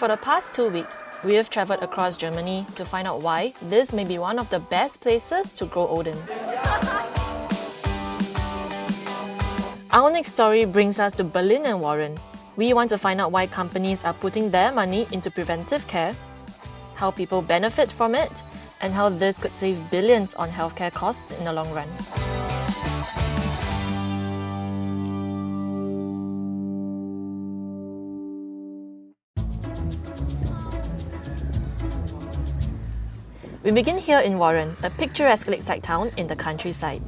For the past 2 weeks, we have travelled across Germany to find out why this may be one of the best places to grow old in. Our next story brings us to Berlin and Warren. We want to find out why companies are putting their money into preventive care, how people benefit from it, and how this could save billions on healthcare costs in the long run. We begin here in Warren, a picturesque lakeside town in the countryside.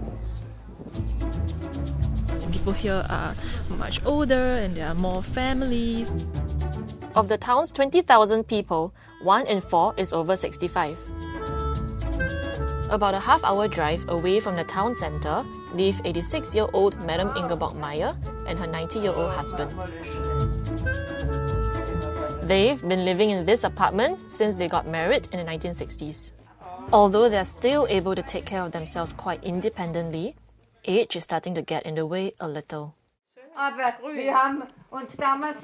People here are much older and there are more families. Of the town's 20,000 people, 1 in 4 is over 65. About a half-hour drive away from the town centre live 86-year-old Madame Ingeborg Meyer and her 90-year-old husband. They've been living in this apartment since they got married in the 1960s. Although they're still able to take care of themselves quite independently, age is starting to get in the way a little. Aber wir haben uns damals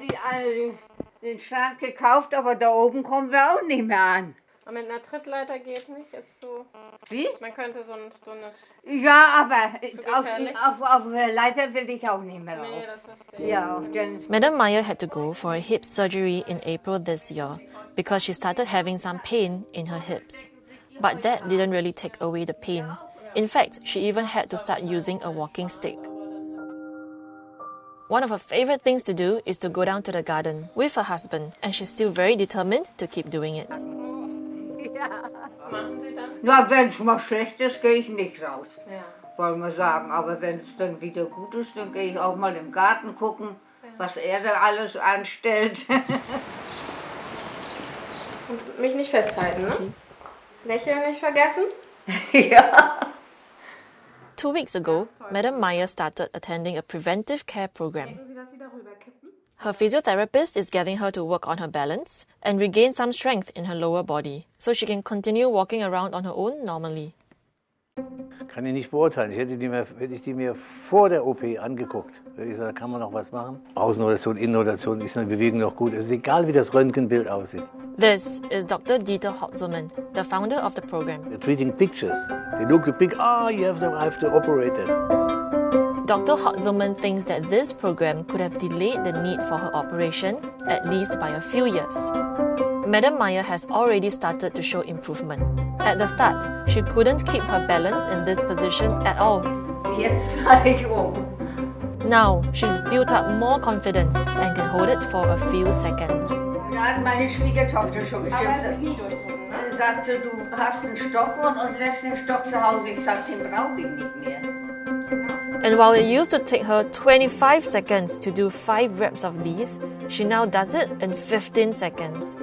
den Schrank gekauft, aber da oben kommen wir auch nicht mehr an. Aber mit einer Trittleiter geht nicht, ist so... Wie? Man könnte so eine... Ja, aber auf der Leiter will ich auch nicht mehr rauf. Nee, das verstehe ich. Ja, dann... Madame Meyer had to go for a hip surgery in April this year because she started having some pain in her hips. But that didn't really take away the pain. In fact, she even had to start using a walking stick. One of her favourite things to do is to go down to the garden with her husband, and she's still very determined to keep doing it. Na, wenn es mal schlecht ist, gehe ich nicht raus, wollen wir sagen. Aber wenn es dann wieder gut ist, dann gehe ich auch mal im Garten gucken, was er da alles anstellt. Und mich nicht festhalten, ne? Lächeln nicht vergessen? Ja. 2 weeks ago, Madame Meyer started attending a preventive care program. Her physiotherapist is getting her to work on her balance and regain some strength in her lower body, so she can continue walking around on her own normally. Kann ich nicht beurteilen. Hätte ich die mir vor der OP angeguckt, würde ich sagen, da kann man noch was machen. Außenrotation, Innenrotation, ist eine Bewegung noch gut. Es ist egal, wie das Röntgenbild aussieht. This is Dr. Dieter Hotzelmann, the founder of the program. They're treating pictures. They look the big, I have to operate it. Dr. Hotzelmann thinks that this program could have delayed the need for her operation, at least by a few years. Madame Meyer has already started to show improvement. At the start, she couldn't keep her balance in this position at all. Jetzt fahre ich Now, she's built up more confidence and can hold it for a few seconds. Da hat meine Schwiegertochter schon Aber das bestimmt Knie durchdrücken, ne? gesagt. Sagte, du hast einen Stock und lässt den Stock zu Hause. Ich sagte, den brauche ich nicht mehr. And while it used to take her 25 seconds to do 5 reps of these, she now does it in 15 seconds.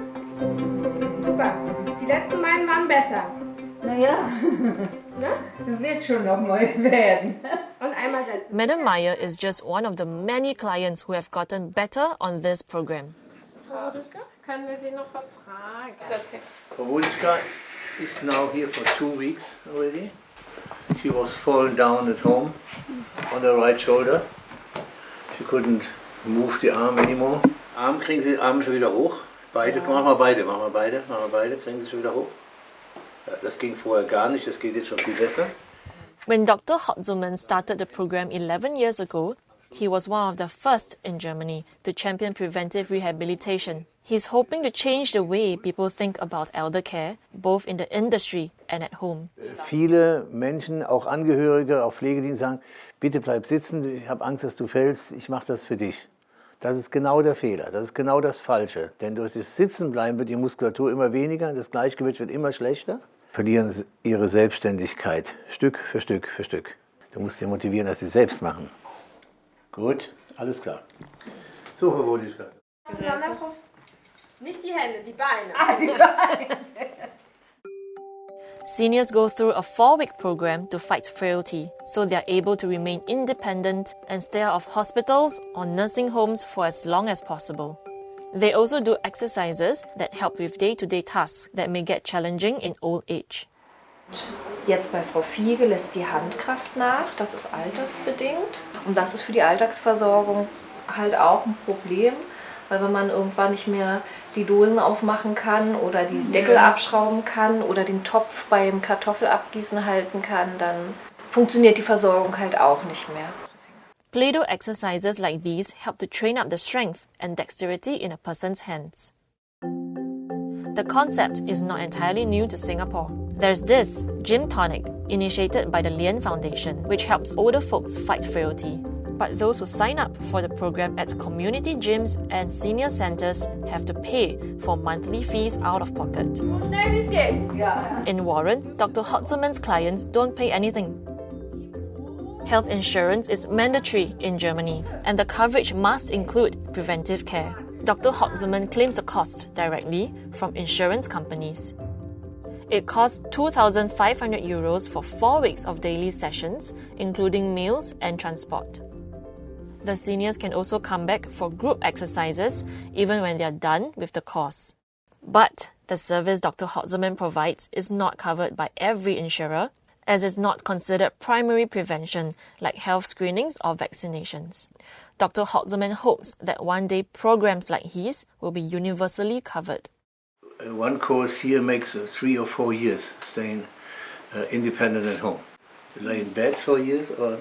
Super. Die letzten beiden waren besser. Naja, Ne? wird schon noch mal werden. Und einmal setzen. Madame Meyer is just one of the many clients who have gotten better on this program. Frau Wodischka, können wir Sie noch was fragen? Frau Wodischka is now here for 2 weeks already. She was fallen down at home on her right shoulder. She couldn't move the arm anymore. Kriegen Sie den Arm schon wieder hoch? Beide, machen wir beide, kriegen Sie schon wieder hoch. Ja, das ging vorher gar nicht, das geht jetzt schon viel besser. When Dr. Hotzelmann started the program 11 years ago, he was one of the first in Germany to champion preventive rehabilitation. He's hoping to change the way people think about elder care, both in the industry and at home. Viele Menschen, auch Angehörige, auch Pflegedienste sagen, bitte bleib sitzen, ich habe Angst, dass du fällst, ich mache das für dich. Das ist genau der Fehler, das ist genau das Falsche. Denn durch das Sitzenbleiben wird die Muskulatur immer weniger, das Gleichgewicht wird immer schlechter. Verlieren ihre Selbstständigkeit, Stück für Stück für Stück. Du musst sie motivieren, dass sie es selbst machen. Gut, alles klar. So, Frau Wodischka. Nicht die Hände, die Beine. Die Beine. Seniors go through a 4-week program to fight frailty, so they're able to remain independent and stay out of hospitals or nursing homes for as long as possible. They also do exercises that help with day-to-day tasks that may get challenging in old age. Jetzt bei Frau Fiege lässt die Handkraft nach, das ist altersbedingt. Und das ist für die Alltagsversorgung halt auch ein Problem, Weil wenn man irgendwann nicht mehr die Dosen aufmachen kann oder die Deckel abschrauben kann oder den Topf beim Kartoffelabgießen halten kann, dann funktioniert die Versorgung halt auch nicht mehr. Play-Doh exercises like these help to train up the strength and dexterity in a person's hands. The concept is not entirely new to Singapore. There's this gym tonic, initiated by the Lien Foundation, which helps older folks fight frailty. But those who sign up for the program at community gyms and senior centers have to pay for monthly fees out of pocket. In Warren, Dr. Hotzelmann's clients don't pay anything. Health insurance is mandatory in Germany, and the coverage must include preventive care. Dr. Hotzelmann claims the cost directly from insurance companies. It costs €2,500 for 4 weeks of daily sessions, including meals and transport. The seniors can also come back for group exercises even when they are done with the course. But the service Dr. Hotzelmann provides is not covered by every insurer, as it's not considered primary prevention like health screenings or vaccinations. Dr. Hotzelmann hopes that one day programs like his will be universally covered. One course here makes 3 or 4 years staying independent at home. Lay in bed for years or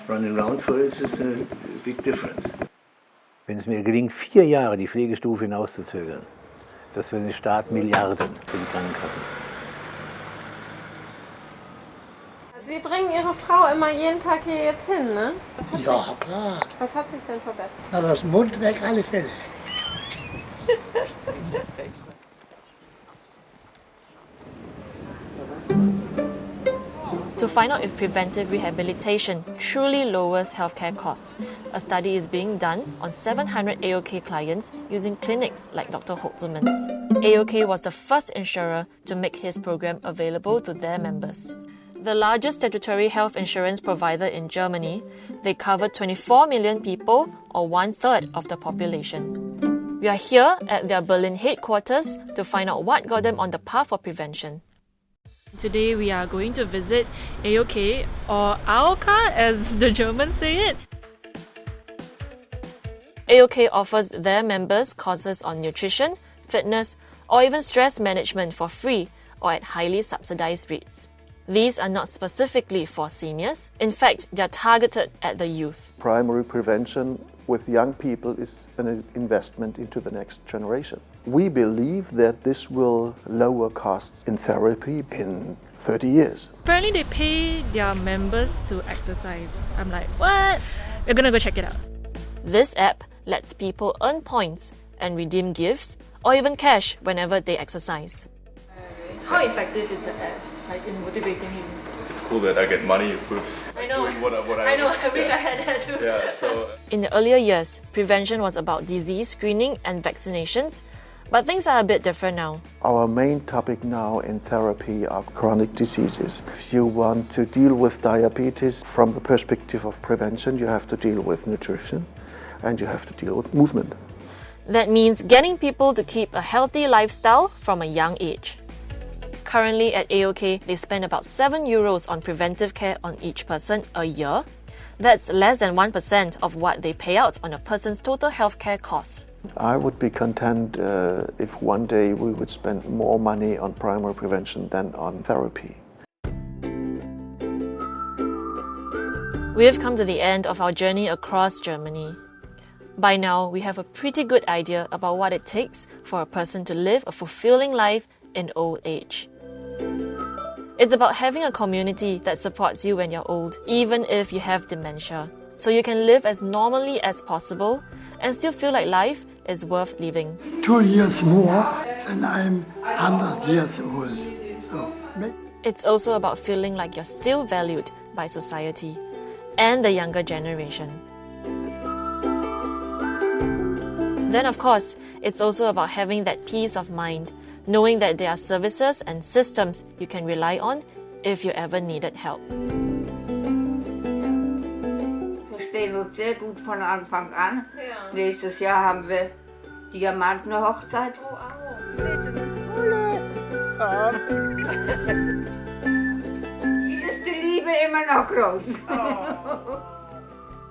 running around for years is a big difference. Wenn es mir gelingt, 4 Jahre die Pflegestufe hinauszuzögern, ist das für den Staat Milliarden für die Krankenkassen. Sie bringen Ihre Frau immer jeden Tag hier jetzt hin, ne? Ja, klar. Was hat sich denn verbessert? Na, das Mund weg, alle Fälle. To find out if preventive rehabilitation truly lowers healthcare costs, a study is being done on 700 AOK clients using clinics like Dr. Hotzelmann's. AOK was the first insurer to make his program available to their members. The largest statutory health insurance provider in Germany, they cover 24 million people, or 1/3 of the population. We are here at their Berlin headquarters to find out what got them on the path of prevention. Today we are going to visit AOK, or AOK as the Germans say it. AOK offers their members courses on nutrition, fitness, or even stress management for free or at highly subsidized rates. These are not specifically for seniors. In fact, they are targeted at the youth. Primary prevention with young people is an investment into the next generation. We believe that this will lower costs in therapy in 30 years. Apparently they pay their members to exercise. I'm like, what? We're gonna go check it out. This app lets people earn points and redeem gifts or even cash whenever they exercise. How effective is the app, like in motivating him? It's cool that I get money with doing what I I know, I wish I had that too. Yeah, so In the earlier years, prevention was about disease screening and vaccinations, but things are a bit different now. Our main topic now in therapy are chronic diseases. If you want to deal with diabetes from the perspective of prevention, you have to deal with nutrition and you have to deal with movement. That means getting people to keep a healthy lifestyle from a young age. Currently at AOK, they spend about €7 on preventive care on each person a year. That's less than 1% of what they pay out on a person's total healthcare costs. I would be content if one day we would spend more money on primary prevention than on therapy. We have come to the end of our journey across Germany. By now, we have a pretty good idea about what it takes for a person to live a fulfilling life in old age. It's about having a community that supports you when you're old, even if you have dementia, so you can live as normally as possible and still feel like life is worth living. 2 years more than I'm 100 years old. So, It's also about feeling like you're still valued by society and the younger generation. Then, of course, it's also about having that peace of mind, knowing that there are services and systems you can rely on if you ever needed help. Wir verstehen uns sehr gut von Anfang an. Ja. Nächstes Jahr haben wir Diamantenhochzeit. Hier ist die Liebe immer noch groß.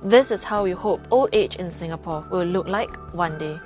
This is how we hope old age in Singapore will look like one day.